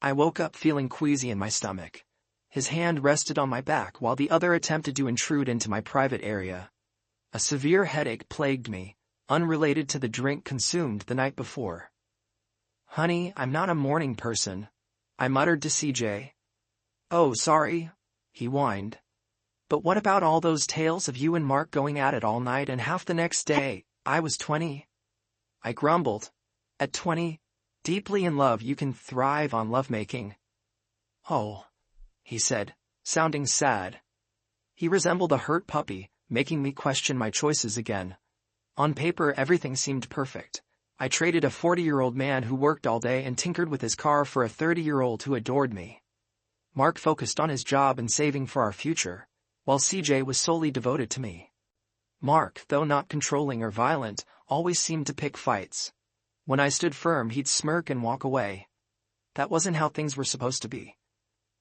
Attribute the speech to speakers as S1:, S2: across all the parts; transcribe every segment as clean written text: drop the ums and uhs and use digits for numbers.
S1: I woke up feeling queasy in my stomach. His hand rested on my back while the other attempted to intrude into my private area. A severe headache plagued me, unrelated to the drink consumed the night before. "Honey, I'm not a morning person," I muttered to CJ. "Oh, sorry," he whined. "But what about all those tales of you and Mark going at it all night and half the next day? I was 20. I grumbled. "At 20, deeply in love, you can thrive on lovemaking." "Oh," he said, sounding sad. He resembled a hurt puppy, making me question my choices again. On paper, everything seemed perfect. I traded a 40-year-old man who worked all day and tinkered with his car for a 30-year-old who adored me. Mark focused on his job and saving for our future, while CJ was solely devoted to me. Mark, though not controlling or violent, always seemed to pick fights. When I stood firm, he'd smirk and walk away. That wasn't how things were supposed to be.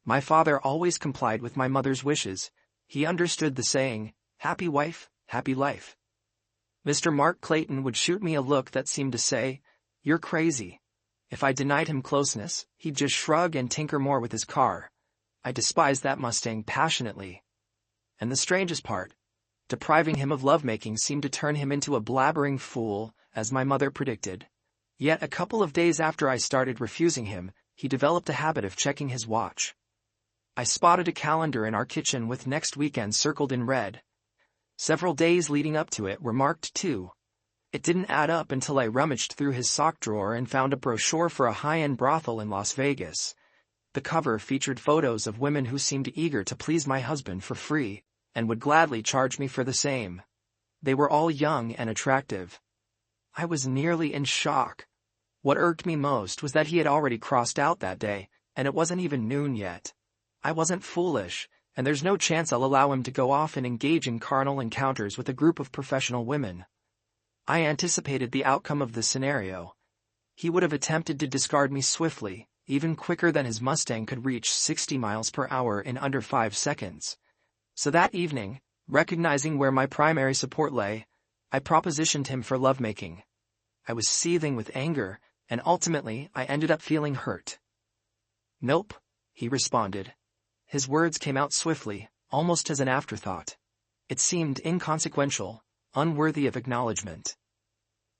S1: My father always complied with my mother's wishes. He understood the saying, "Happy wife, happy life." Mr. Mark Clayton would shoot me a look that seemed to say, "You're crazy." If I denied him closeness, he'd just shrug and tinker more with his car. I despised that Mustang passionately. And the strangest part, depriving him of lovemaking seemed to turn him into a blabbering fool, as my mother predicted. Yet a couple of days after I started refusing him, he developed a habit of checking his watch. I spotted a calendar in our kitchen with next weekend circled in red. Several days leading up to it were marked too. It didn't add up until I rummaged through his sock drawer and found a brochure for a high-end brothel in Las Vegas. The cover featured photos of women who seemed eager to please my husband for free, and would gladly charge me for the same. They were all young and attractive. I was nearly in shock. What irked me most was that he had already crossed out that day, and it wasn't even noon yet. I wasn't foolish, and there's no chance I'll allow him to go off and engage in carnal encounters with a group of professional women. I anticipated the outcome of the scenario. He would have attempted to discard me swiftly, even quicker than his Mustang could reach 60 miles per hour in under 5 seconds. So that evening, recognizing where my primary support lay, I propositioned him for lovemaking. I was seething with anger, and ultimately I ended up feeling hurt. "Nope," he responded. His words came out swiftly, almost as an afterthought. It seemed inconsequential, unworthy of acknowledgement.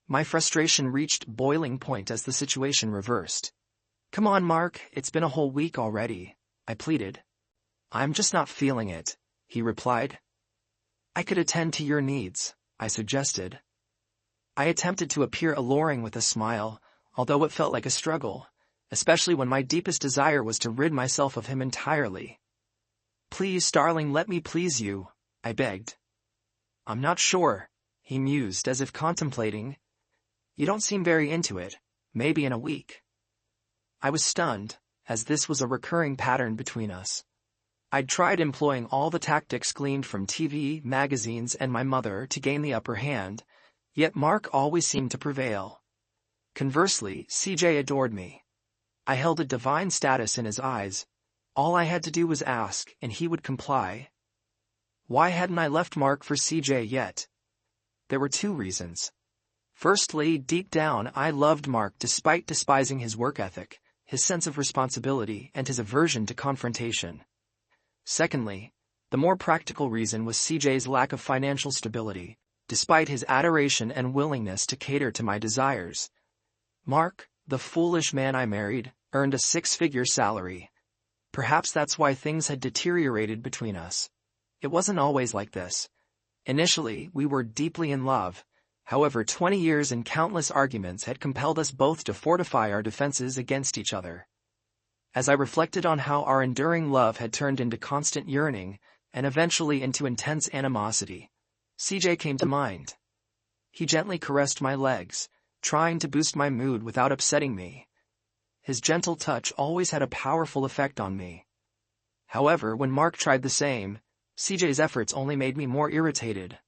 S1: My frustration reached boiling point as the situation reversed. "Come on, Mark, it's been a whole week already," I pleaded. "I'm just not feeling it," he replied. "I could attend to your needs," I suggested. I attempted to appear alluring with a smile, although it felt like a struggle, especially when my deepest desire was to rid myself of him entirely. "Please, darling, let me please you," I begged. "I'm not sure," he mused as if contemplating. "You don't seem very into it. Maybe in a week." I was stunned, as this was a recurring pattern between us. I'd tried employing all the tactics gleaned from TV, magazines, and my mother to gain the upper hand, yet Mark always seemed to prevail. Conversely, CJ adored me. I held a divine status in his eyes. All I had to do was ask, and he would comply. Why hadn't I left Mark for CJ yet? There were 2 reasons. Firstly, deep down, I loved Mark despite despising his work ethic, his sense of responsibility, and his aversion to confrontation. Secondly, the more practical reason was CJ's lack of financial stability, despite his adoration and willingness to cater to my desires. Mark, the foolish man I married, earned a 6-figure salary. Perhaps that's why things had deteriorated between us. It wasn't always like this. Initially, we were deeply in love. However, 20 years and countless arguments had compelled us both to fortify our defenses against each other. As I reflected on how our enduring love had turned into constant yearning, and eventually into intense animosity, CJ came to mind. He gently caressed my legs, trying to boost my mood without upsetting me. His gentle touch always had a powerful effect on me. However, when Mark tried the same, CJ's efforts only made me more irritated.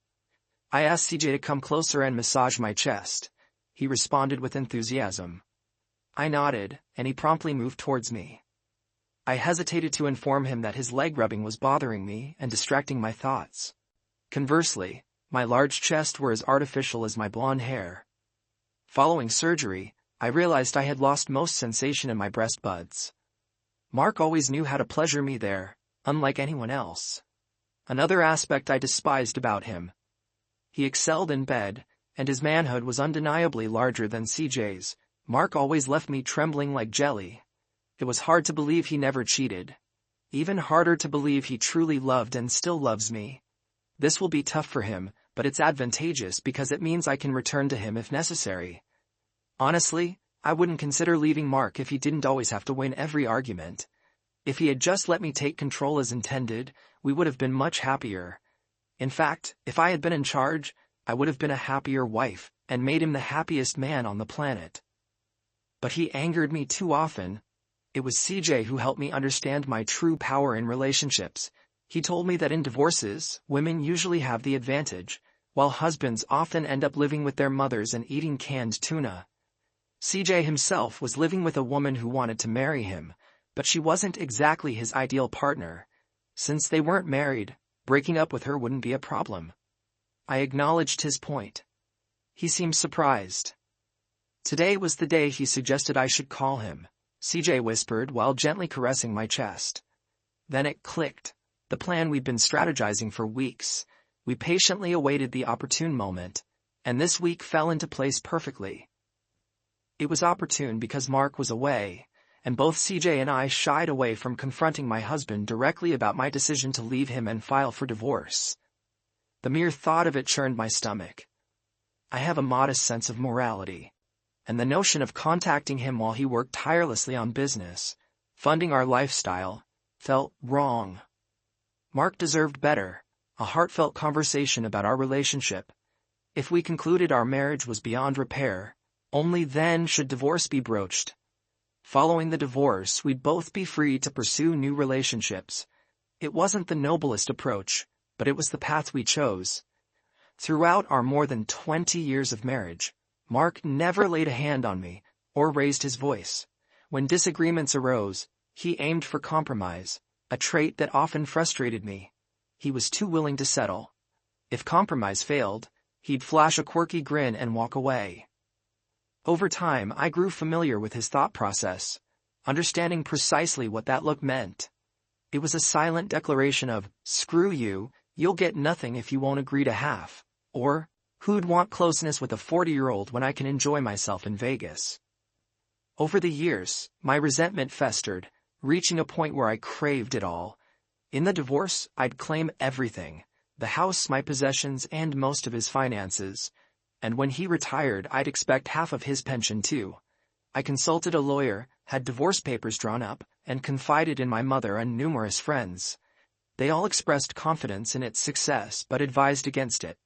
S1: I asked CJ to come closer and massage my chest. He responded with enthusiasm. I nodded, and he promptly moved towards me. I hesitated to inform him that his leg rubbing was bothering me and distracting my thoughts. Conversely, my large chest were as artificial as my blonde hair. Following surgery, I realized I had lost most sensation in my breast buds. Mark always knew how to pleasure me there, unlike anyone else. Another aspect I despised about him. He excelled in bed, and his manhood was undeniably larger than CJ's. Mark always left me trembling like jelly. It was hard to believe he never cheated. Even harder to believe he truly loved and still loves me. This will be tough for him, but it's advantageous because it means I can return to him if necessary. Honestly, I wouldn't consider leaving Mark if he didn't always have to win every argument. If he had just let me take control as intended, we would have been much happier. In fact, if I had been in charge, I would have been a happier wife and made him the happiest man on the planet. But he angered me too often. It was CJ who helped me understand my true power in relationships. He told me that in divorces, women usually have the advantage, while husbands often end up living with their mothers and eating canned tuna. CJ himself was living with a woman who wanted to marry him, but she wasn't exactly his ideal partner. Since they weren't married, breaking up with her wouldn't be a problem. I acknowledged his point. He seemed surprised. Today was the day he suggested I should call him, CJ whispered while gently caressing my chest. Then it clicked. The plan we'd been strategizing for weeks. We patiently awaited the opportune moment, and this week fell into place perfectly. It was opportune because Mark was away, and both CJ and I shied away from confronting my husband directly about my decision to leave him and file for divorce. The mere thought of it churned my stomach. I have a modest sense of morality, and the notion of contacting him while he worked tirelessly on business, funding our lifestyle, felt wrong. Mark deserved better, a heartfelt conversation about our relationship. If we concluded our marriage was beyond repair, only then should divorce be broached. Following the divorce, we'd both be free to pursue new relationships. It wasn't the noblest approach, but it was the path we chose. Throughout our more than 20 years of marriage, Mark never laid a hand on me or raised his voice. When disagreements arose, he aimed for compromise, a trait that often frustrated me. He was too willing to settle. If compromise failed, he'd flash a quirky grin and walk away. Over time, I grew familiar with his thought process, understanding precisely what that look meant. It was a silent declaration of, "Screw you, you'll get nothing if you won't agree to half," or, "Who'd want closeness with a 40-year-old when I can enjoy myself in Vegas?" Over the years, my resentment festered, reaching a point where I craved it all. In the divorce, I'd claim everything, the house, my possessions, and most of his finances. And when he retired, I'd expect half of his pension too. I consulted a lawyer, had divorce papers drawn up, and confided in my mother and numerous friends. They all expressed confidence in its success but advised against it.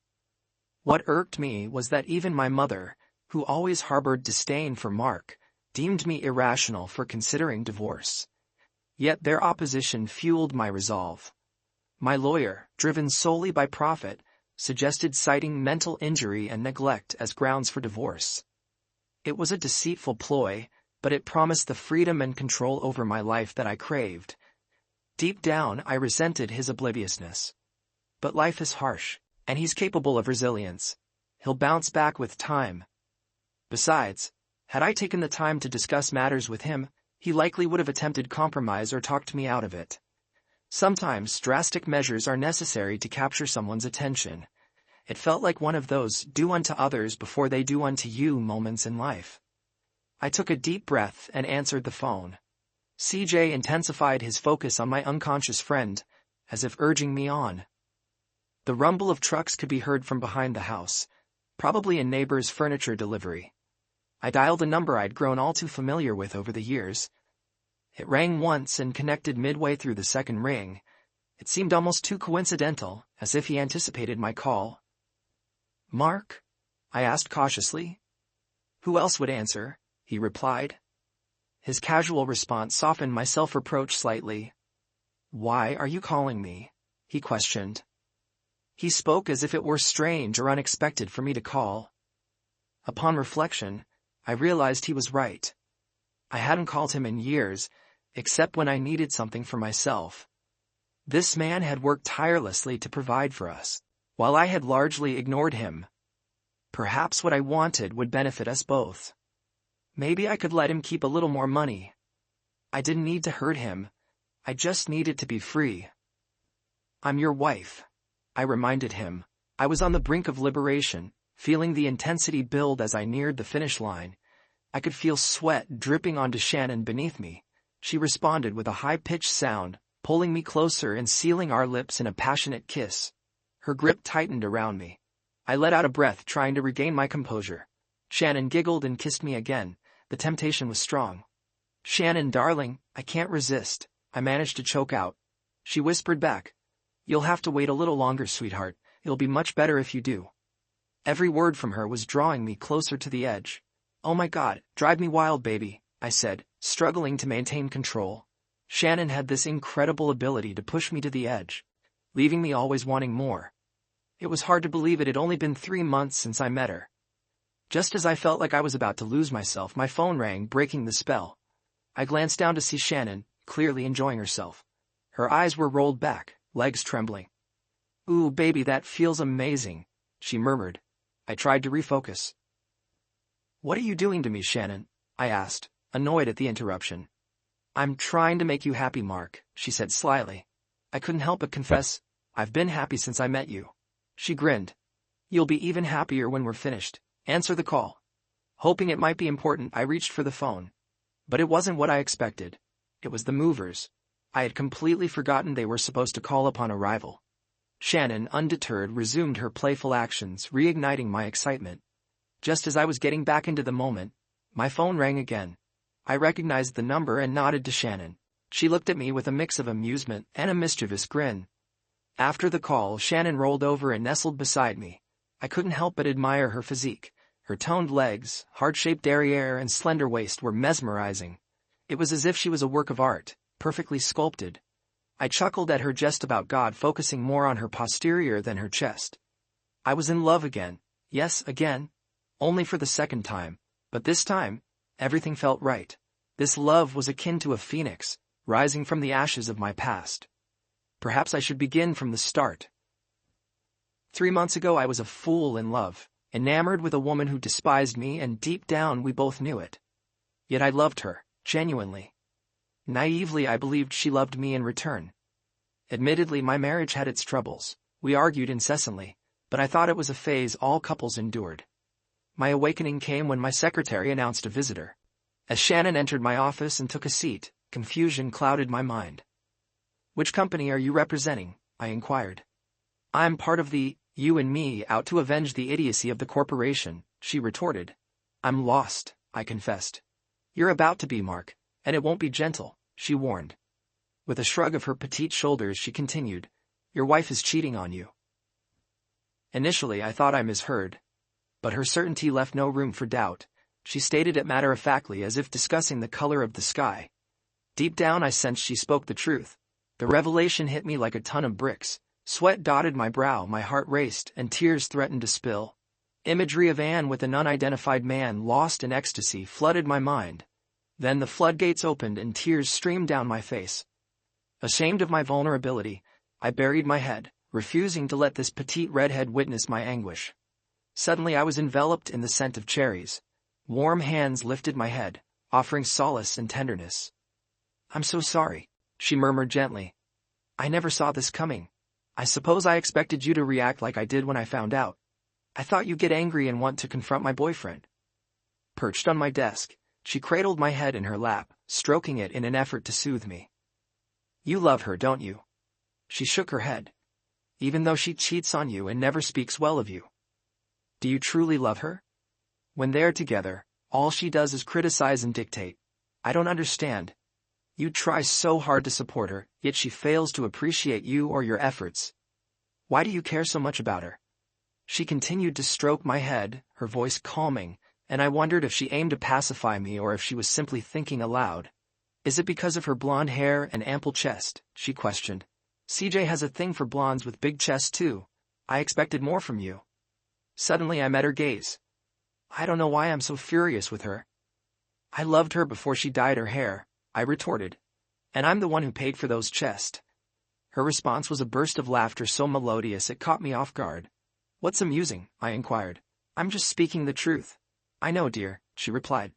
S1: What irked me was that even my mother, who always harbored disdain for Mark, deemed me irrational for considering divorce. Yet their opposition fueled my resolve. My lawyer, driven solely by profit, suggested citing mental injury and neglect as grounds for divorce. It was a deceitful ploy, but it promised the freedom and control over my life that I craved. Deep down, I resented his obliviousness. But life is harsh, and he's capable of resilience. He'll bounce back with time. Besides, had I taken the time to discuss matters with him, he likely would have attempted compromise or talked me out of it. Sometimes drastic measures are necessary to capture someone's attention. It felt like one of those do unto others before they do unto you moments in life. I took a deep breath and answered the phone. CJ intensified his focus on my unconscious friend, as if urging me on. The rumble of trucks could be heard from behind the house, probably a neighbor's furniture delivery. I dialed a number I'd grown all too familiar with over the years. It rang once and connected midway through the second ring. It seemed almost too coincidental, as if he anticipated my call. "Mark?" I asked cautiously. "Who else would answer?" he replied. His casual response softened my self-reproach slightly. "Why are you calling me?" he questioned. He spoke as if it were strange or unexpected for me to call. Upon reflection, I realized he was right. I hadn't called him in years, except when I needed something for myself. This man had worked tirelessly to provide for us, while I had largely ignored him. Perhaps what I wanted would benefit us both. Maybe I could let him keep a little more money. I didn't need to hurt him. I just needed to be free. I'm your wife, I reminded him. I was on the brink of liberation, feeling the intensity build as I neared the finish line. I could feel sweat dripping onto Shannon beneath me. She responded with a high-pitched sound, pulling me closer and sealing our lips in a passionate kiss. Her grip tightened around me. I let out a breath, trying to regain my composure. Shannon giggled and kissed me again. The temptation was strong. Shannon, darling, I can't resist, I managed to choke out. She whispered back, you'll have to wait a little longer, sweetheart. It'll be much better if you do. Every word from her was drawing me closer to the edge. Oh my God, drive me wild, baby, I said, struggling to maintain control. Shannon had this incredible ability to push me to the edge, leaving me always wanting more. It was hard to believe it had only been 3 months since I met her. Just as I felt like I was about to lose myself, my phone rang, breaking the spell. I glanced down to see Shannon, clearly enjoying herself. Her eyes were rolled back, legs trembling. Ooh, baby, that feels amazing, she murmured. I tried to refocus. What are you doing to me, Shannon? I asked, annoyed at the interruption. I'm trying to make you happy, Mark, she said slyly. I couldn't help but confess, I've been happy since I met you. She grinned. You'll be even happier when we're finished. Answer the call. Hoping it might be important, I reached for the phone. But it wasn't what I expected. It was the movers. I had completely forgotten they were supposed to call upon arrival. Shannon, undeterred, resumed her playful actions, reigniting my excitement. Just as I was getting back into the moment, my phone rang again. I recognized the number and nodded to Shannon. She looked at me with a mix of amusement and a mischievous grin. After the call, Shannon rolled over and nestled beside me. I couldn't help but admire her physique. Her toned legs, heart-shaped derriere, and slender waist were mesmerizing. It was as if she was a work of art, perfectly sculpted. I chuckled at her jest about God, focusing more on her posterior than her chest. I was in love again. Yes, again. Only for the second time. But this time, everything felt right. This love was akin to a phoenix, rising from the ashes of my past. Perhaps I should begin from the start. 3 months ago I was a fool in love, enamored with a woman who despised me, and deep down we both knew it. Yet I loved her, genuinely. Naively I believed she loved me in return. Admittedly, my marriage had its troubles. We argued incessantly, but I thought it was a phase all couples endured. My awakening came when my secretary announced a visitor. As Shannon entered my office and took a seat, confusion clouded my mind. Which company are you representing? I inquired. I'm part of the You and Me, out to avenge the idiocy of the corporation, she retorted. I'm lost, I confessed. You're about to be, Mark, and it won't be gentle, she warned. With a shrug of her petite shoulders, she continued, your wife is cheating on you. Initially I thought I misheard, but her certainty left no room for doubt. She stated it matter-of-factly, as if discussing the color of the sky. Deep down I sensed she spoke the truth. The revelation hit me like a ton of bricks. Sweat dotted my brow, my heart raced, and tears threatened to spill. Imagery of Anne with an unidentified man lost in ecstasy flooded my mind. Then the floodgates opened and tears streamed down my face. Ashamed of my vulnerability, I buried my head, refusing to let this petite redhead witness my anguish. Suddenly I was enveloped in the scent of cherries. Warm hands lifted my head, offering solace and tenderness. I'm so sorry, she murmured gently. I never saw this coming. I suppose I expected you to react like I did when I found out. I thought you'd get angry and want to confront my boyfriend. Perched on my desk, she cradled my head in her lap, stroking it in an effort to soothe me. You love her, don't you? She shook her head. Even though she cheats on you and never speaks well of you. Do you truly love her? When they're together, all she does is criticize and dictate. I don't understand. You try so hard to support her, yet she fails to appreciate you or your efforts. Why do you care so much about her? She continued to stroke my head, her voice calming, and I wondered if she aimed to pacify me or if she was simply thinking aloud. Is it because of her blonde hair and ample chest? She questioned. CJ has a thing for blondes with big chests too. I expected more from you. Suddenly I met her gaze. I don't know why I'm so furious with her. I loved her before she dyed her hair, I retorted. And I'm the one who paid for those chests. Her response was a burst of laughter so melodious it caught me off guard. What's amusing? I inquired. I'm just speaking the truth. I know, dear, she replied.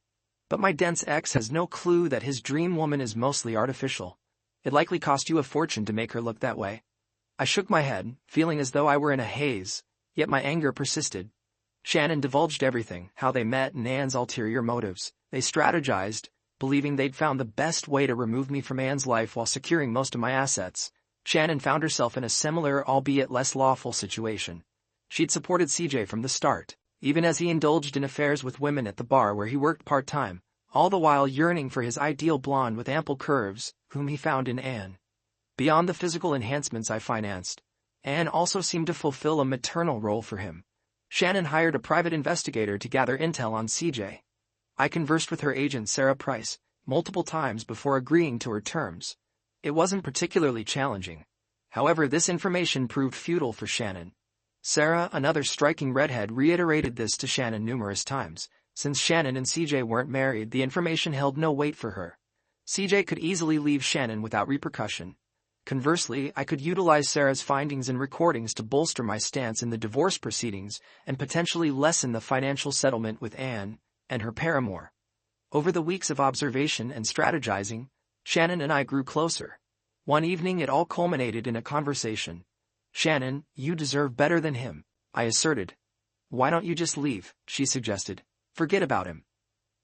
S1: But my dense ex has no clue that his dream woman is mostly artificial. It likely cost you a fortune to make her look that way. I shook my head, feeling as though I were in a haze, yet my anger persisted. Shannon divulged everything, how they met and Anne's ulterior motives. They strategized, believing they'd found the best way to remove me from Anne's life while securing most of my assets. Shannon found herself in a similar, albeit less lawful situation. She'd supported CJ from the start, even as he indulged in affairs with women at the bar where he worked part-time, all the while yearning for his ideal blonde with ample curves, whom he found in Anne. Beyond the physical enhancements I financed, Anne also seemed to fulfill a maternal role for him. Shannon hired a private investigator to gather intel on CJ. I conversed with her agent Sarah Price multiple times before agreeing to her terms. It wasn't particularly challenging. However, this information proved futile for Shannon. Sarah, another striking redhead, reiterated this to Shannon numerous times. Since Shannon and CJ weren't married, the information held no weight for her. CJ could easily leave Shannon without repercussion. Conversely, I could utilize Sarah's findings and recordings to bolster my stance in the divorce proceedings and potentially lessen the financial settlement with Anne and her paramour. Over the weeks of observation and strategizing, Shannon and I grew closer. One evening it all culminated in a conversation. "Shannon, you deserve better than him," I asserted. "Why don't you just leave?" she suggested. "Forget about him."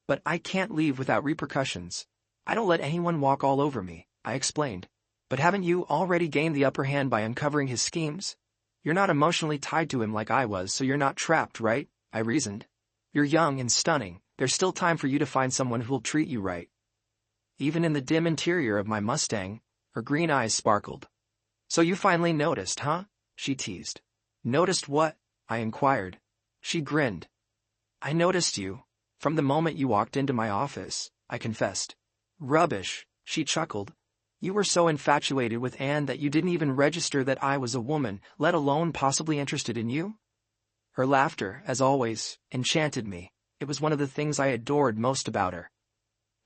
S1: "But I can't leave without repercussions. I don't let anyone walk all over me," I explained. "But haven't you already gained the upper hand by uncovering his schemes? You're not emotionally tied to him like I was, so you're not trapped, right?" I reasoned. "You're young and stunning. There's still time for you to find someone who'll treat you right." Even in the dim interior of my Mustang, her green eyes sparkled. "So you finally noticed, huh?" she teased. "Noticed what?" I inquired. She grinned. "I noticed you. From the moment you walked into my office," I confessed. "Rubbish," she chuckled. "You were so infatuated with Anne that you didn't even register that I was a woman, let alone possibly interested in you?" Her laughter, as always, enchanted me. It was one of the things I adored most about her.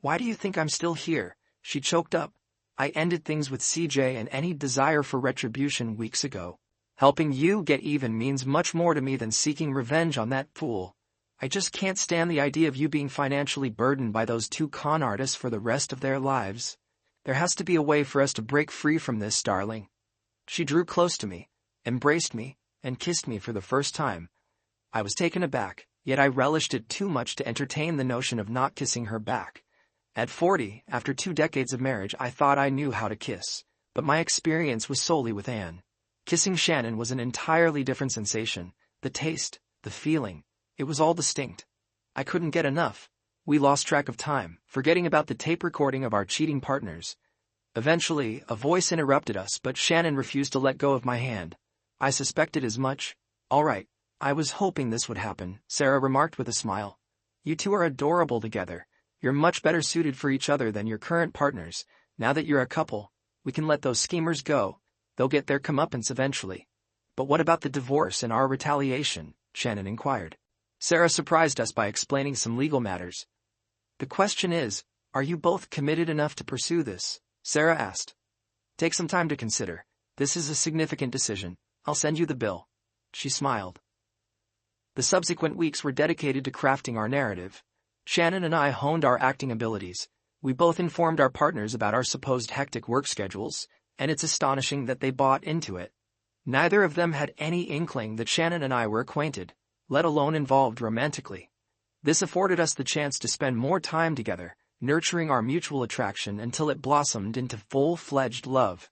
S1: "Why do you think I'm still here?" she choked up. "I ended things with CJ and any desire for retribution weeks ago. Helping you get even means much more to me than seeking revenge on that fool. I just can't stand the idea of you being financially burdened by those two con artists for the rest of their lives. There has to be a way for us to break free from this, darling." She drew close to me, embraced me, and kissed me for the first time. I was taken aback, yet I relished it too much to entertain the notion of not kissing her back. At 40, after 2 decades of marriage, I thought I knew how to kiss, but my experience was solely with Anne. Kissing Shannon was an entirely different sensation. The taste, the feeling, it was all distinct. I couldn't get enough. We lost track of time, forgetting about the tape recording of our cheating partners. Eventually, a voice interrupted us, but Shannon refused to let go of my hand. I suspected as much. "All right, I was hoping this would happen," Sarah remarked with a smile. "You two are adorable together. You're much better suited for each other than your current partners. Now that you're a couple, we can let those schemers go. They'll get their comeuppance eventually." "But what about the divorce and our retaliation?" Shannon inquired. Sarah surprised us by explaining some legal matters. "The question is, are you both committed enough to pursue this?" Sarah asked. "Take some time to consider. This is a significant decision. I'll send you the bill." She smiled. The subsequent weeks were dedicated to crafting our narrative. Shannon and I honed our acting abilities. We both informed our partners about our supposed hectic work schedules, and it's astonishing that they bought into it. Neither of them had any inkling that Shannon and I were acquainted, let alone involved romantically. This afforded us the chance to spend more time together, nurturing our mutual attraction until it blossomed into full-fledged love.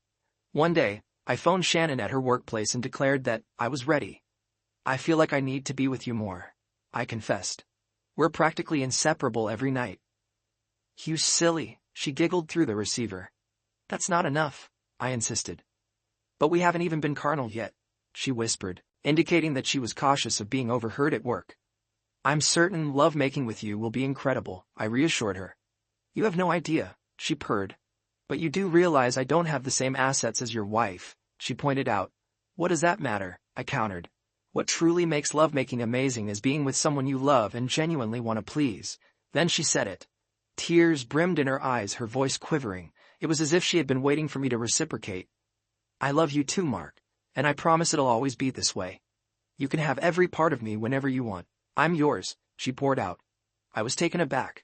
S1: One day, I phoned Shannon at her workplace and declared that I was ready. "I feel like I need to be with you more," I confessed. "We're practically inseparable every night." "You silly," she giggled through the receiver. "That's not enough," I insisted. "But we haven't even been carnal yet," she whispered, indicating that she was cautious of being overheard at work. "I'm certain lovemaking with you will be incredible," I reassured her. "You have no idea," she purred. "But you do realize I don't have the same assets as your wife," she pointed out. "What does that matter?" I countered. "What truly makes lovemaking amazing is being with someone you love and genuinely want to please." Then she said it. Tears brimmed in her eyes, her voice quivering. It was as if she had been waiting for me to reciprocate. "I love you too, Mark, and I promise it'll always be this way. You can have every part of me whenever you want. I'm yours," she poured out. I was taken aback.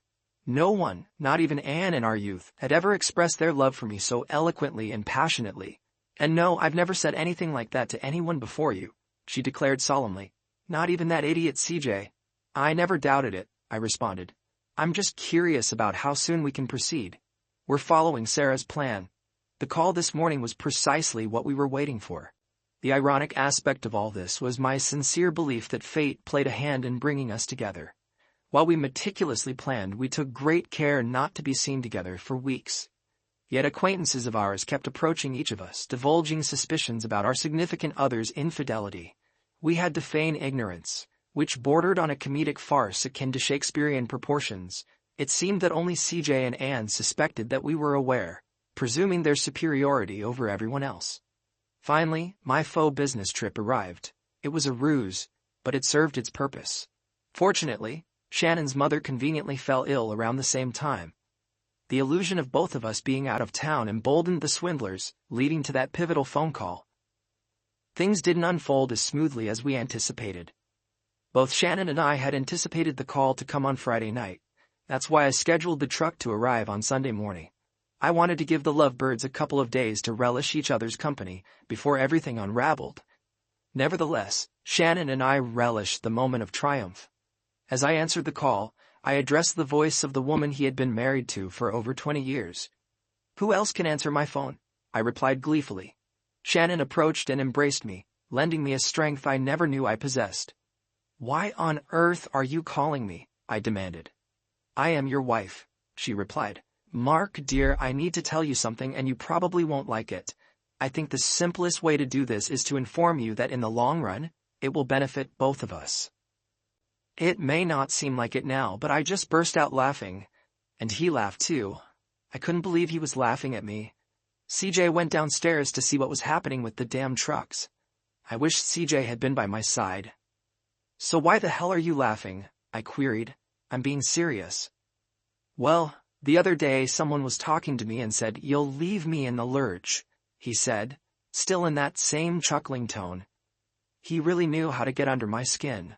S1: No one, not even Anne in our youth, had ever expressed their love for me so eloquently and passionately. And no, I've never said anything like that to anyone before you, she declared solemnly. Not even that idiot CJ. I never doubted it, I responded. I'm just curious about how soon we can proceed. We're following Sarah's plan. The call this morning was precisely what we were waiting for. The ironic aspect of all this was my sincere belief that fate played a hand in bringing us together. While we meticulously planned, we took great care not to be seen together for weeks. Yet acquaintances of ours kept approaching each of us, divulging suspicions about our significant other's infidelity. We had to feign ignorance, which bordered on a comedic farce akin to Shakespearean proportions. It seemed that only CJ and Anne suspected that we were aware, presuming their superiority over everyone else. Finally, my faux business trip arrived. It was a ruse, but it served its purpose. Fortunately, Shannon's mother conveniently fell ill around the same time. The illusion of both of us being out of town emboldened the swindlers, leading to that pivotal phone call. Things didn't unfold as smoothly as we anticipated. Both Shannon and I had anticipated the call to come on Friday night. That's why I scheduled the truck to arrive on Sunday morning. I wanted to give the lovebirds a couple of days to relish each other's company before everything unraveled. Nevertheless, Shannon and I relished the moment of triumph. As I answered the call, I addressed the voice of the woman he had been married to for over 20 years. Who else can answer my phone? I replied gleefully. Shannon approached and embraced me, lending me a strength I never knew I possessed. Why on earth are you calling me? I demanded. I am your wife, she replied. Mark, dear, I need to tell you something and you probably won't like it. I think the simplest way to do this is to inform you that in the long run, it will benefit both of us. It may not seem like it now, but I just burst out laughing. And he laughed too. I couldn't believe he was laughing at me. CJ went downstairs to see what was happening with the damn trucks. I wished CJ had been by my side. So why the hell are you laughing? I queried. I'm being serious. Well, the other day someone was talking to me and said, "You'll leave me in the lurch," he said, still in that same chuckling tone. He really knew how to get under my skin.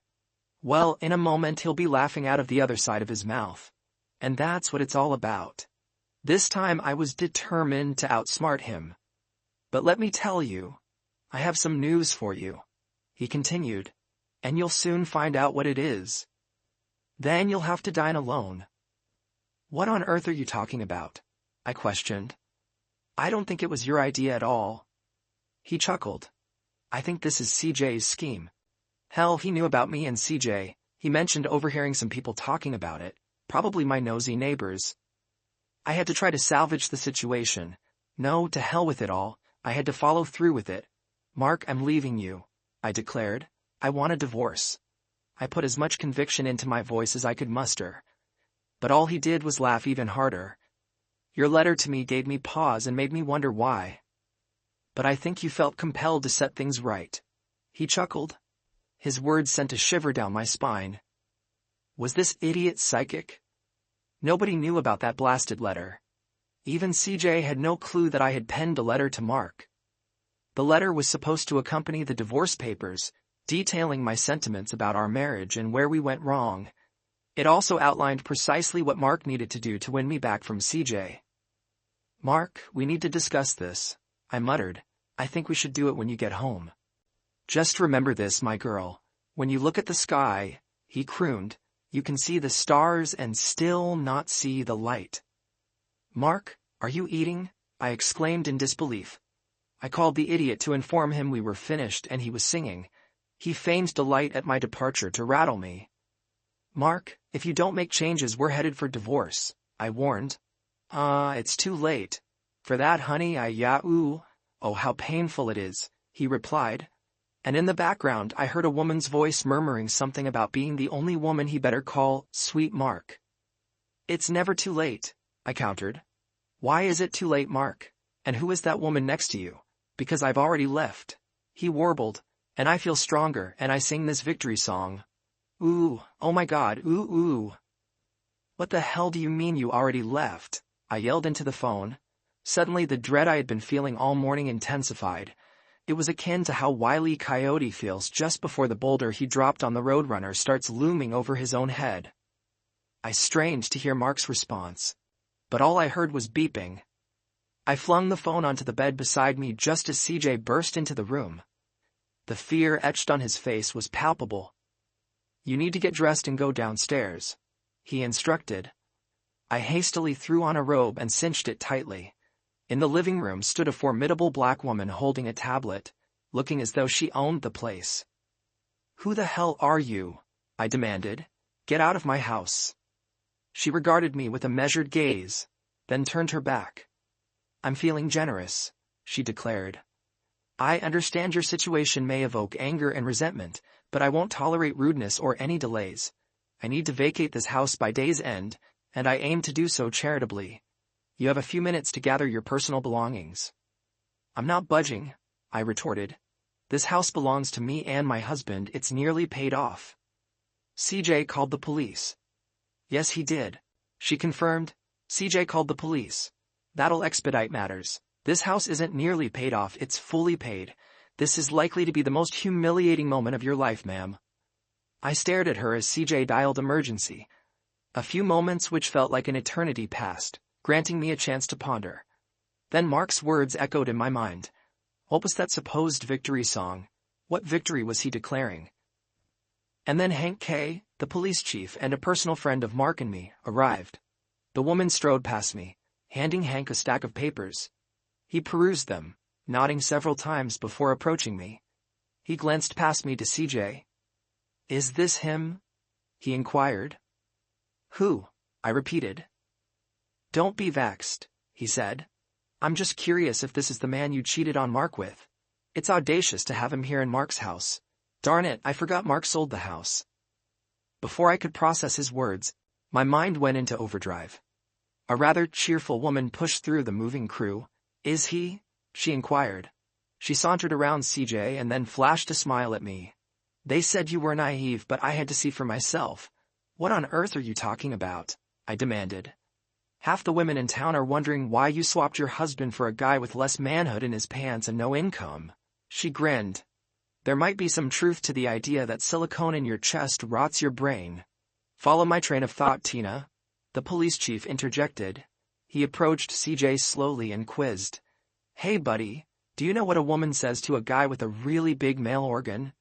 S1: Well, in a moment he'll be laughing out of the other side of his mouth. And that's what it's all about. This time I was determined to outsmart him. But let me tell you, I have some news for you, he continued, and you'll soon find out what it is. Then you'll have to dine alone. What on earth are you talking about? I questioned. I don't think it was your idea at all. He chuckled. I think this is CJ's scheme. Hell, he knew about me and CJ. He mentioned overhearing some people talking about it, probably my nosy neighbors. I had to try to salvage the situation. No, to hell with it all. I had to follow through with it. Mark, I'm leaving you, I declared. I want a divorce. I put as much conviction into my voice as I could muster. But all he did was laugh even harder. Your letter to me gave me pause and made me wonder why. But I think you felt compelled to set things right. He chuckled. His words sent a shiver down my spine. Was this idiot psychic? Nobody knew about that blasted letter. Even CJ had no clue that I had penned a letter to Mark. The letter was supposed to accompany the divorce papers, detailing my sentiments about our marriage and where we went wrong. It also outlined precisely what Mark needed to do to win me back from CJ. Mark, we need to discuss this, I muttered. I think we should do it when you get home. Just remember this, my girl. When you look at the sky, he crooned, you can see the stars and still not see the light. Mark, are you eating? I exclaimed in disbelief. I called the idiot to inform him we were finished and he was singing. He feigned delight at my departure to rattle me. Mark, if you don't make changes, we're headed for divorce, I warned. It's too late. For that, honey, Oh, how painful it is, he replied. And in the background, I heard a woman's voice murmuring something about being the only woman he better call Sweet Mark. It's never too late, I countered. Why is it too late, Mark? And who is that woman next to you? Because I've already left. He warbled, and I feel stronger, and I sing this victory song. Ooh, oh my God, ooh. What the hell do you mean you already left? I yelled into the phone. Suddenly the dread I had been feeling all morning intensified. It was akin to how Wile E. Coyote feels just before the boulder he dropped on the Roadrunner starts looming over his own head. I strained to hear Mark's response, but all I heard was beeping. I flung the phone onto the bed beside me just as CJ burst into the room. The fear etched on his face was palpable. "You need to get dressed and go downstairs," he instructed. I hastily threw on a robe and cinched it tightly. In the living room stood a formidable black woman holding a tablet, looking as though she owned the place. "Who the hell are you?" I demanded. "Get out of my house." She regarded me with a measured gaze, then turned her back. "I'm feeling generous," she declared. "I understand your situation may evoke anger and resentment, but I won't tolerate rudeness or any delays. I need to vacate this house by day's end, and I aim to do so charitably. You have a few minutes to gather your personal belongings." "I'm not budging," I retorted. "This house belongs to me and my husband. It's nearly paid off." "CJ called the police." "Yes, he did," she confirmed. "CJ called the police. That'll expedite matters. This house isn't nearly paid off, it's fully paid. This is likely to be the most humiliating moment of your life, ma'am." I stared at her as CJ dialed emergency. A few moments which felt like an eternity passed, granting me a chance to ponder. Then Mark's words echoed in my mind. What was that supposed victory song? What victory was he declaring? And then Hank K., the police chief and a personal friend of Mark and me, arrived. The woman strode past me, handing Hank a stack of papers. He perused them, nodding several times before approaching me. He glanced past me to CJ. "Is this him?" he inquired. "Who?" I repeated. "Don't be vexed," he said. "I'm just curious if this is the man you cheated on Mark with. It's audacious to have him here in Mark's house. Darn it, I forgot Mark sold the house." Before I could process his words, my mind went into overdrive. A rather cheerful woman pushed through the moving crew. "Is he?" she inquired. She sauntered around CJ and then flashed a smile at me. "They said you were naive, but I had to see for myself." "What on earth are you talking about?" I demanded. "Half the women in town are wondering why you swapped your husband for a guy with less manhood in his pants and no income." She grinned. "There might be some truth to the idea that silicone in your chest rots your brain." "Follow my train of thought, Tina," the police chief interjected. He approached CJ slowly and quizzed. "Hey buddy, do you know what a woman says to a guy with a really big male organ?"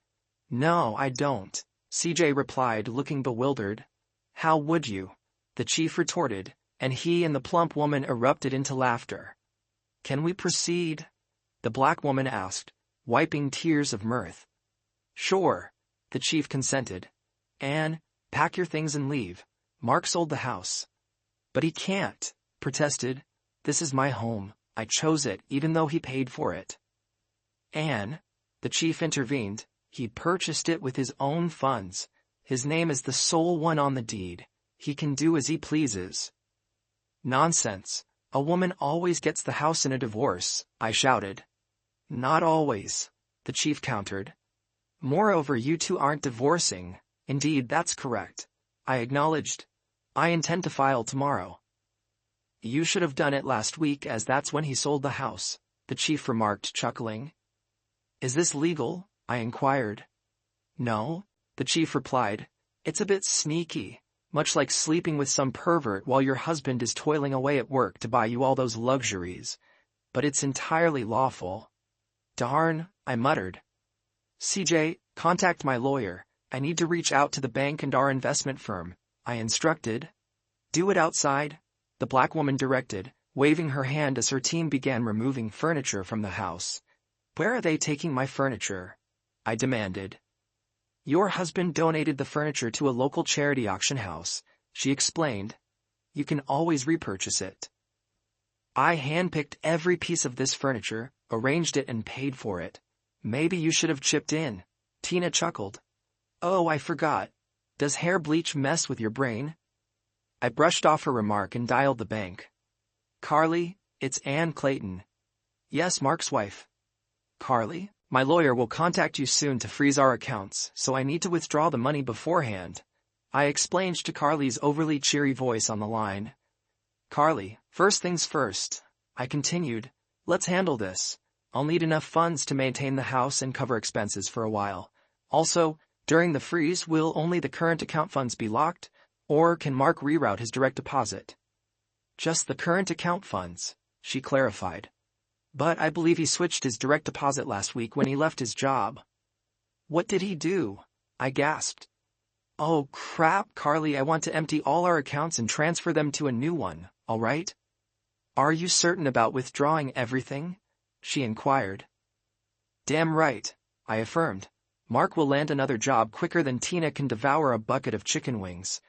S1: "No, I don't," CJ replied, looking bewildered. "How would you?" the chief retorted, and he and the plump woman erupted into laughter. "Can we proceed?" the black woman asked, wiping tears of mirth. "Sure," the chief consented. "Anne, pack your things and leave. Mark sold the house." "But he can't," protested. "This is my home. I chose it, even though he paid for it." "Anne," the chief intervened, "he purchased it with his own funds. His name is the sole one on the deed. He can do as he pleases." "Nonsense. A woman always gets the house in a divorce," I shouted. "Not always," the chief countered. "Moreover, you two aren't divorcing." "Indeed, that's correct," I acknowledged. "I intend to file tomorrow." "You should have done it last week, as that's when he sold the house," the chief remarked, chuckling. "Is this legal?" I inquired. "No," the chief replied. "It's a bit sneaky, much like sleeping with some pervert while your husband is toiling away at work to buy you all those luxuries. But it's entirely lawful." "Darn," I muttered. "CJ, contact my lawyer. I need to reach out to the bank and our investment firm," I instructed. "Do it outside," the black woman directed, waving her hand as her team began removing furniture from the house. "Where are they taking my furniture?" I demanded. "Your husband donated the furniture to a local charity auction house," she explained. "You can always repurchase it." "I handpicked every piece of this furniture, arranged it and paid for it. Maybe you should have chipped in," Tina chuckled. "Oh, I forgot. Does hair bleach mess with your brain?" I brushed off her remark and dialed the bank. "Carly, it's Anne Clayton." "Yes, Mark's wife." "Carly, my lawyer will contact you soon to freeze our accounts, so I need to withdraw the money beforehand," I explained to Carly's overly cheery voice on the line. "Carly, first things first," I continued. "Let's handle this. I'll need enough funds to maintain the house and cover expenses for a while. Also, during the freeze, will only the current account funds be locked, Or can Mark reroute his direct deposit? Just the current account funds, she clarified. But I believe he switched his direct deposit last week when he left his job. What did he do? I gasped. Oh crap, Carly, I want to empty all our accounts and transfer them to a new one, all right? Are you certain about withdrawing everything? She inquired. Damn right, I affirmed. Mark will land another job quicker than Tina can devour a bucket of chicken wings.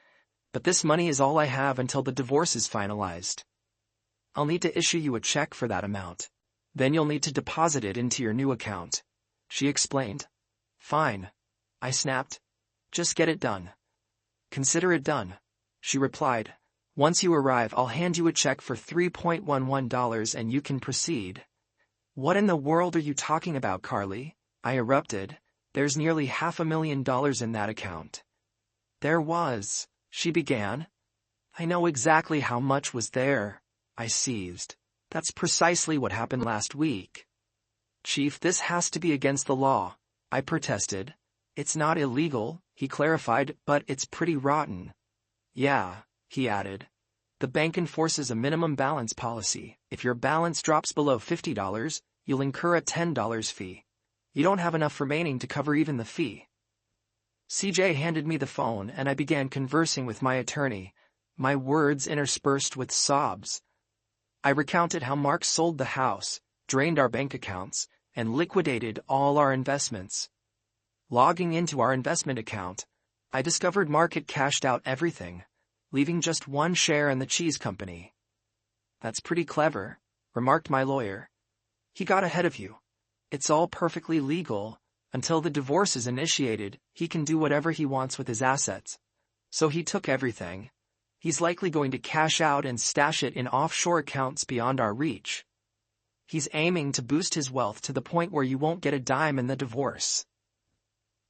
S1: But this money is all I have until the divorce is finalized. I'll need to issue you a check for that amount. Then you'll need to deposit it into your new account, she explained. Fine, I snapped. Just get it done. Consider it done, she replied. Once you arrive, I'll hand you a check for $3.11 and you can proceed. What in the world are you talking about, Carly? I erupted. There's nearly $500,000 in that account. There was, she began. I know exactly how much was there, I seethed. That's precisely what happened last week. Chief, this has to be against the law, I protested. It's not illegal, he clarified, but it's pretty rotten. Yeah, he added. The bank enforces a minimum balance policy. If your balance drops below $50, you'll incur a $10 fee. You don't have enough remaining to cover even the fee. CJ handed me the phone and I began conversing with my attorney, my words interspersed with sobs. I recounted how Mark sold the house, drained our bank accounts, and liquidated all our investments. Logging into our investment account, I discovered Mark had cashed out everything, leaving just one share in the cheese company. That's pretty clever, remarked my lawyer. He got ahead of you. It's all perfectly legal. Until the divorce is initiated, he can do whatever he wants with his assets. So he took everything. He's likely going to cash out and stash it in offshore accounts beyond our reach. He's aiming to boost his wealth to the point where you won't get a dime in the divorce.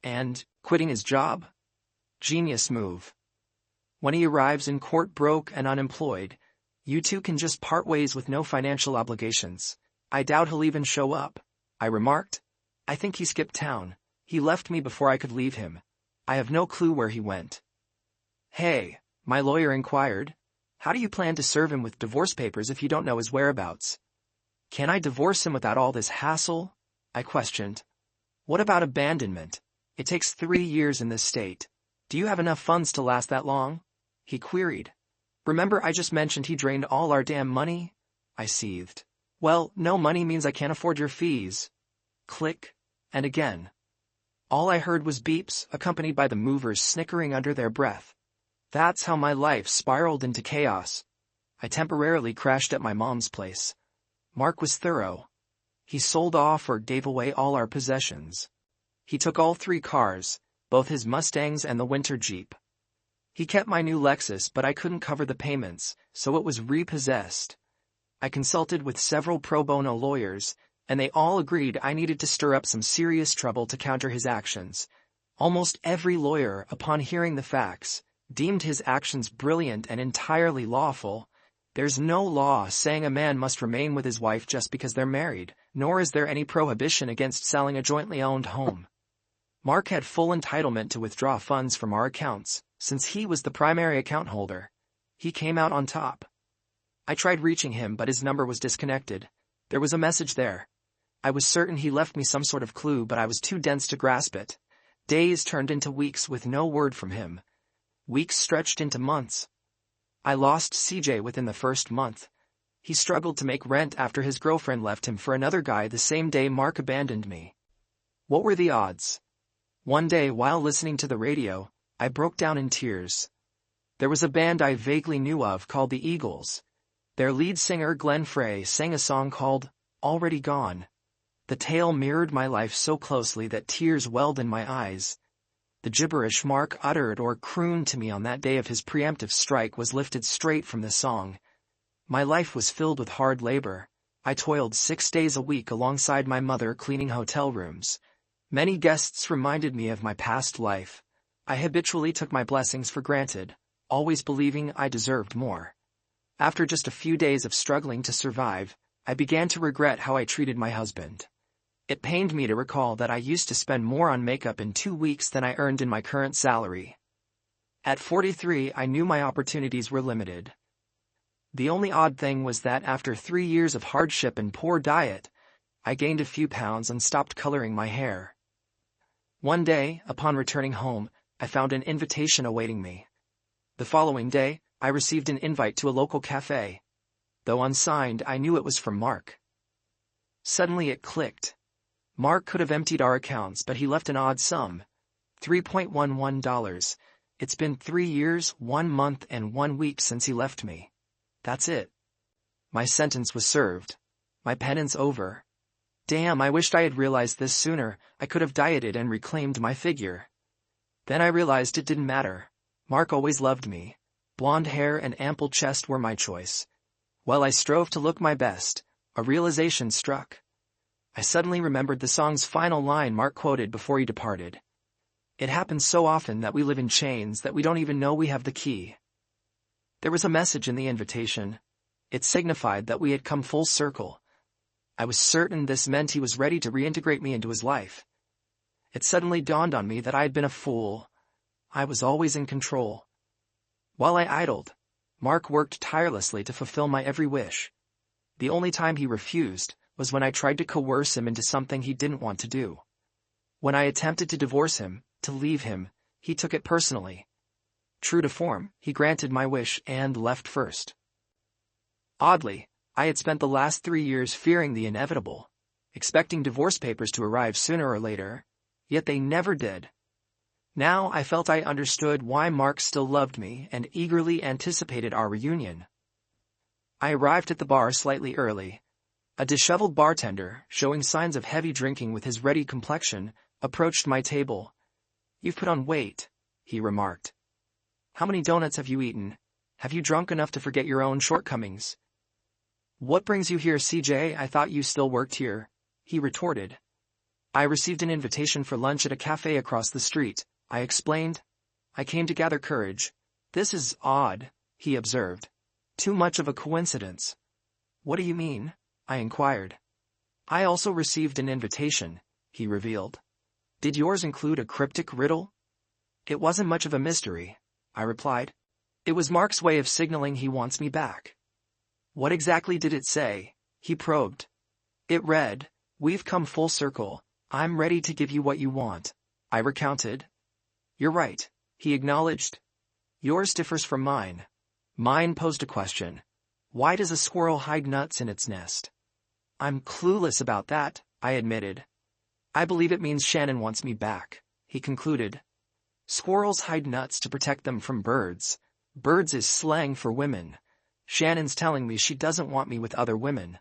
S1: And quitting his job? Genius move. When he arrives in court broke and unemployed, you two can just part ways with no financial obligations. I doubt he'll even show up, I remarked. I think he skipped town. He left me before I could leave him. I have no clue where he went. Hey, my lawyer inquired. How do you plan to serve him with divorce papers if you don't know his whereabouts? Can I divorce him without all this hassle? I questioned. What about abandonment? It takes 3 years in this state. Do you have enough funds to last that long? He queried. Remember I just mentioned he drained all our damn money? I seethed. Well, no money means I can't afford your fees. Click, and again. All I heard was beeps, accompanied by the movers snickering under their breath. That's how my life spiraled into chaos. I temporarily crashed at my mom's place. Mark was thorough. He sold off or gave away all our possessions. He took all 3 cars, both his Mustangs and the winter Jeep. He kept my new Lexus, but I couldn't cover the payments, so it was repossessed. I consulted with several pro bono lawyers, and they all agreed I needed to stir up some serious trouble to counter his actions. Almost every lawyer, upon hearing the facts, deemed his actions brilliant and entirely lawful. There's no law saying a man must remain with his wife just because they're married, nor is there any prohibition against selling a jointly owned home. Mark had full entitlement to withdraw funds from our accounts, since he was the primary account holder. He came out on top. I tried reaching him, but his number was disconnected. There was a message there. I was certain he left me some sort of clue, but I was too dense to grasp it. Days turned into weeks with no word from him. Weeks stretched into months. I lost CJ within the first month. He struggled to make rent after his girlfriend left him for another guy the same day Mark abandoned me. What were the odds? One day, while listening to the radio, I broke down in tears. There was a band I vaguely knew of called the Eagles. Their lead singer Glenn Frey sang a song called Already Gone. The tale mirrored my life so closely that tears welled in my eyes. The gibberish Mark uttered or crooned to me on that day of his preemptive strike was lifted straight from the song. My life was filled with hard labor. I toiled 6 days a week alongside my mother cleaning hotel rooms. Many guests reminded me of my past life. I habitually took my blessings for granted, always believing I deserved more. After just a few days of struggling to survive, I began to regret how I treated my husband. It pained me to recall that I used to spend more on makeup in 2 weeks than I earned in my current salary. At 43, I knew my opportunities were limited. The only odd thing was that after 3 years of hardship and poor diet, I gained a few pounds and stopped coloring my hair. One day, upon returning home, I found an invitation awaiting me. The following day, I received an invite to a local cafe. Though unsigned, I knew it was from Mark. Suddenly it clicked. Mark could have emptied our accounts, but he left an odd sum. $3.11. It's been 3 years, 1 month, and 1 week since he left me. That's it. My sentence was served. My penance over. Damn, I wished I had realized this sooner. I could have dieted and reclaimed my figure. Then I realized it didn't matter. Mark always loved me. Blonde hair and ample chest were my choice. While I strove to look my best, a realization struck. I suddenly remembered the song's final line Mark quoted before he departed. It happens so often that we live in chains that we don't even know we have the key. There was a message in the invitation. It signified that we had come full circle. I was certain this meant he was ready to reintegrate me into his life. It suddenly dawned on me that I had been a fool. I was always in control. While I idled, Mark worked tirelessly to fulfill my every wish. The only time he refused was when I tried to coerce him into something he didn't want to do. When I attempted to divorce him, to leave him, he took it personally. True to form, he granted my wish and left first. Oddly, I had spent the last 3 years fearing the inevitable, expecting divorce papers to arrive sooner or later, yet they never did. Now I felt I understood why Mark still loved me and eagerly anticipated our reunion. I arrived at the bar slightly early. A disheveled bartender, showing signs of heavy drinking with his ruddy complexion, approached my table. "You've put on weight," he remarked. "How many donuts have you eaten? Have you drunk enough to forget your own shortcomings?" "What brings you here, CJ? I thought you still worked here," he retorted. "I received an invitation for lunch at a cafe across the street," I explained. "I came to gather courage." "This is odd," he observed. "Too much of a coincidence." "What do you mean?" I inquired. "I also received an invitation," he revealed. "Did yours include a cryptic riddle?" "It wasn't much of a mystery," I replied. "It was Mark's way of signaling he wants me back." "What exactly did it say?" he probed. "It read, 'We've come full circle. I'm ready to give you what you want,'" I recounted. "You're right," he acknowledged. "Yours differs from mine." Mine posed a question. "Why does a squirrel hide nuts in its nest?" "I'm clueless about that," I admitted. "I believe it means Shannon wants me back," he concluded. "Squirrels hide nuts to protect them from birds. Birds is slang for women. Shannon's telling me she doesn't want me with other women.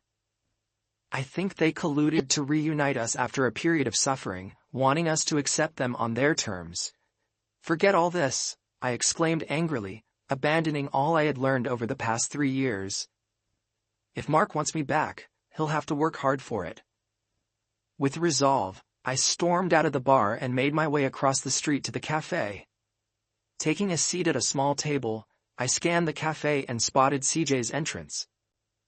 S1: I think they colluded to reunite us after a period of suffering, wanting us to accept them on their terms." "Forget all this," I exclaimed angrily, abandoning all I had learned over the past 3 years. "If Mark wants me back, he'll have to work hard for it." With resolve, I stormed out of the bar and made my way across the street to the cafe. Taking a seat at a small table, I scanned the cafe and spotted CJ's entrance.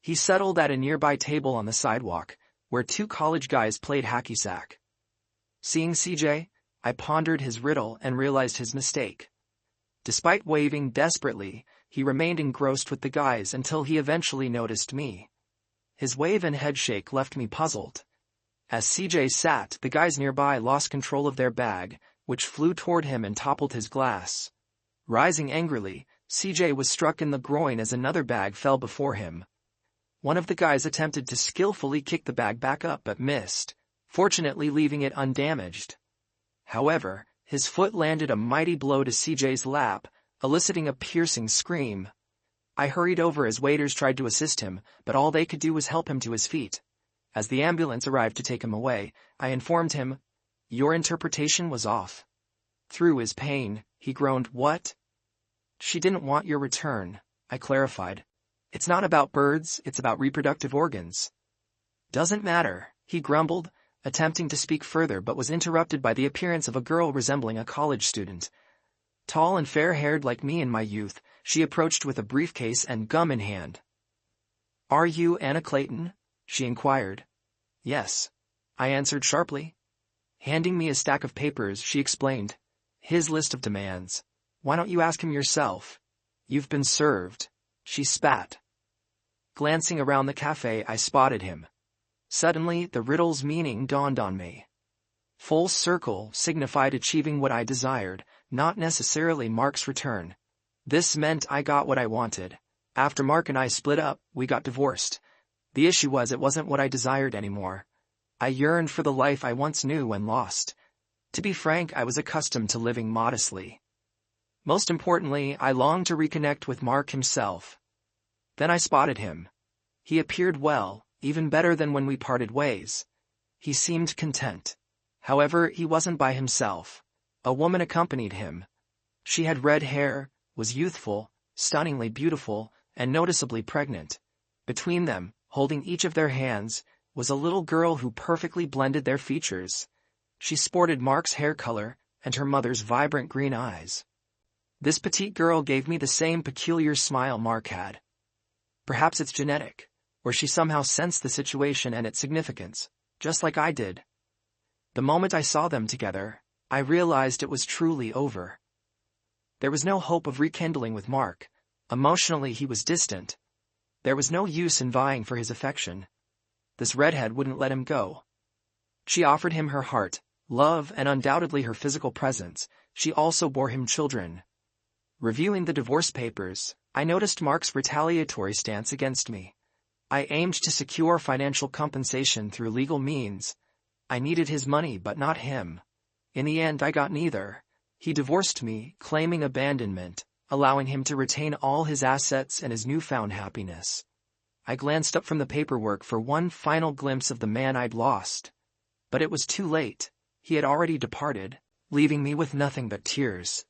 S1: He settled at a nearby table on the sidewalk, where 2 college guys played hacky sack. Seeing CJ, I pondered his riddle and realized his mistake. Despite waving desperately, he remained engrossed with the guys until he eventually noticed me. His wave and headshake left me puzzled. As CJ sat, the guys nearby lost control of their bag, which flew toward him and toppled his glass. Rising angrily, CJ was struck in the groin as another bag fell before him. One of the guys attempted to skillfully kick the bag back up but missed, fortunately leaving it undamaged. However, his foot landed a mighty blow to CJ's lap, eliciting a piercing scream. I hurried over as waiters tried to assist him, but all they could do was help him to his feet. As the ambulance arrived to take him away, I informed him, "Your interpretation was off." Through his pain, he groaned, "What?" "She didn't want your return," I clarified. "It's not about birds, it's about reproductive organs." "Doesn't matter," he grumbled, attempting to speak further but was interrupted by the appearance of a girl resembling a college student. Tall and fair-haired like me in my youth, she approached with a briefcase and gum in hand. "Are you Anna Clayton?" she inquired. "Yes," I answered sharply. Handing me a stack of papers, she explained, "His list of demands. Why don't you ask him yourself? You've been served, she spat. Glancing around the cafe, I spotted him. Suddenly, the riddle's meaning dawned on me. Full circle signified achieving what I desired, not necessarily Mark's return. This meant I got what I wanted. After Mark and I split up, we got divorced. The issue was it wasn't what I desired anymore. I yearned for the life I once knew and lost. To be frank, I was accustomed to living modestly. Most importantly, I longed to reconnect with Mark himself. Then I spotted him. He appeared well, even better than when we parted ways. He seemed content. However, he wasn't by himself. A woman accompanied him. She had red hair, was youthful, stunningly beautiful, and noticeably pregnant. Between them, holding each of their hands, was a little girl who perfectly blended their features. She sported Mark's hair color and her mother's vibrant green eyes. This petite girl gave me the same peculiar smile Mark had. Perhaps it's genetic, or she somehow sensed the situation and its significance, just like I did. The moment I saw them together, I realized it was truly over. There was no hope of rekindling with Mark. Emotionally, he was distant. There was no use in vying for his affection. This redhead wouldn't let him go. She offered him her heart, love, and undoubtedly her physical presence. She also bore him children. Reviewing the divorce papers, I noticed Mark's retaliatory stance against me. I aimed to secure financial compensation through legal means. I needed his money but not him. In the end, I got neither. He divorced me, claiming abandonment, allowing him to retain all his assets and his newfound happiness. I glanced up from the paperwork for one final glimpse of the man I'd lost. But it was too late. He had already departed, leaving me with nothing but tears.